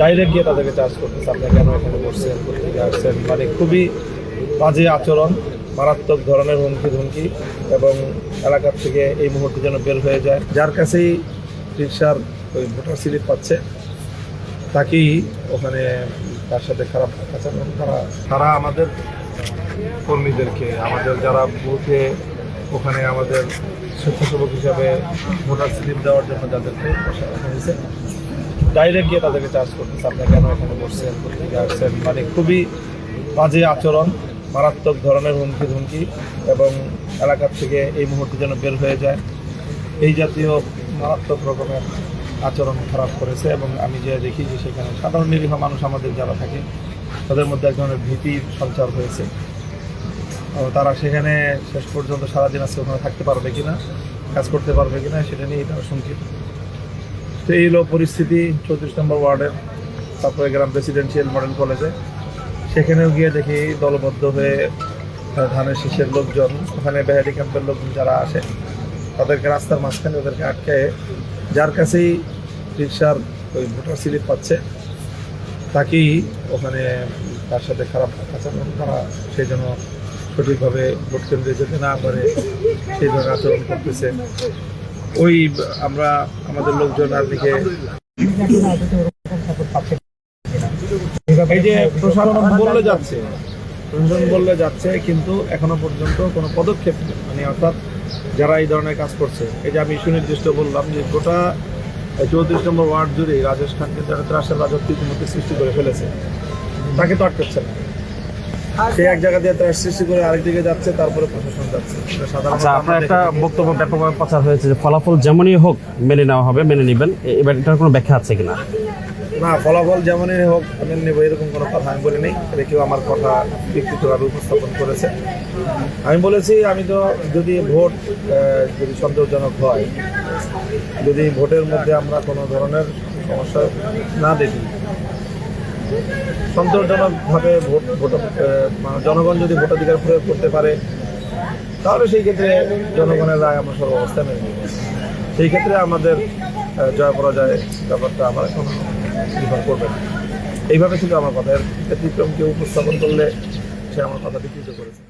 Direct গিয়ে তাদেরকে charge করতেছে, আপনি কেন এখানে বসছেন, কোথেকে আসছেন, মানে খুবই বাজে আচরণ, মারাত্মক ধরনের হুমকি এবং এলাকার থেকে এই মুহূর্তে যেন বের হয়ে যায়। যার কাছেই রিক্সার ওই ভোটার স্লিপ পাচ্ছে তাকেই ওখানে তার সাথে খারাপ আচরণ তারা আমাদের কর্মীদেরকে, আমাদের যারা বুথে ওখানে আমাদের স্বেচ্ছাসেবক হিসাবে ভোটার স্লিপ দেওয়ার জন্য যাদেরকে বসা হয়েছে, ডাইরেক্ট গিয়ে তাদেরকে চার্জ করতেছে, আপনি কেন এখানে বসছেন, কোথেকে আসছেন, মানে খুবই বাজে আচরণ, মারাত্মক ধরনের হুমকি এবং এলাকার থেকে এই মুহূর্তে যেন বের হয়ে যায়, এই জাতীয় মারাত্মক রকমের আচরণ খারাপ করেছে। এবং আমি যে দেখি যে সেখানে সাধারণ নিরীহ মানুষ আমাদের যারা থাকে তাদের মধ্যে এক ধরনের ভীতির সঞ্চার হয়েছে। তারা সেখানে শেষ পর্যন্ত সারাদিন আজকে ওখানে থাকতে পারবে কিনা, কাজ করতে পারবে কিনা, সেটা নিয়েই তারা শঙ্কিত। তো এই হলো পরিস্থিতি 34 নম্বর ওয়ার্ডের তারপরে গ্রাম প্রেসিডেন্সিয়াল মডেল কলেজে। সেখানেও গিয়ে দেখি দলবদ্ধ হয়ে ধানের শীষের লোকজন, ওখানে বেহারি ক্যাম্পের লোকজন যারা আসে তাদেরকে রাস্তার মাঝখানে ওদেরকে আটকে, যার কাছেই রিক্সার ওই ভোটার স্লিপ পাচ্ছে তাকেই ওখানে তার সাথে খারাপ আচরণ করা, সেই জন্য সঠিকভাবে ভোট কেন্দ্রে যেতে না পারে সেই ধরনের আচরণ করতেছে। ওই আমরা আমাদের লোকজন আর দিকে এই যে প্রশাসন বললে যাচ্ছে কিন্তু এখনো পর্যন্ত কোনো পদক্ষেপ নেই, মানে অর্থাৎ যারা এই ধরনের কাজ করছে। এই যে আমি সুনির্দিষ্ট বললাম যে গোটা 34 নম্বর ওয়ার্ড জুড়ে রাজেশ খানকে যারা ত্রাসের রাজত্ব ইতিমধ্যে সৃষ্টি করে ফেলেছে, তাকে তো আটকাচ্ছে না। সে এক জায়গা দিয়ে ত্রাস সৃষ্টি করে আরেক দিকে যাচ্ছে, তারপরে প্রশাসন যাচ্ছে। আপনার একটা বক্তব্য ব্যাপকভাবে প্রচার হয়েছে যে ফলাফল যেমনই হোক মেনে নেওয়া হবে, মেনে নেবেন, এবার এটার কোনো ব্যাখ্যা আছে কিনা? না, ফলাফল যেমনই হোক মেনে নেব এরকম কোনো কথা আমি বলি নেই। কেউ আমার কথা বিকৃতভাবে উপস্থাপন করেছে। আমি বলেছি আমি তো যদি ভোট যদি সন্দেহজনক হয়, যদি ভোটের মধ্যে আমরা কোনো ধরনের সমস্যা না দেখি, সন্তোষজনকভাবে জনগণ যদি ভোটাধিকার প্রয়োগ করতে পারে, তাহলে সেই ক্ষেত্রে জনগণের রায় আমরা সর্বাবস্থায় মেনে নেব। সেই ক্ষেত্রে আমাদের জয় পরাজয় ব্যাপারটা আমার এখন নির্ভর করবে না। এইভাবে ছিল আমার কথা। এর ব্যতিক্রম কেউ উপস্থাপন করলে সে আমার কথা বিকৃত করেছে।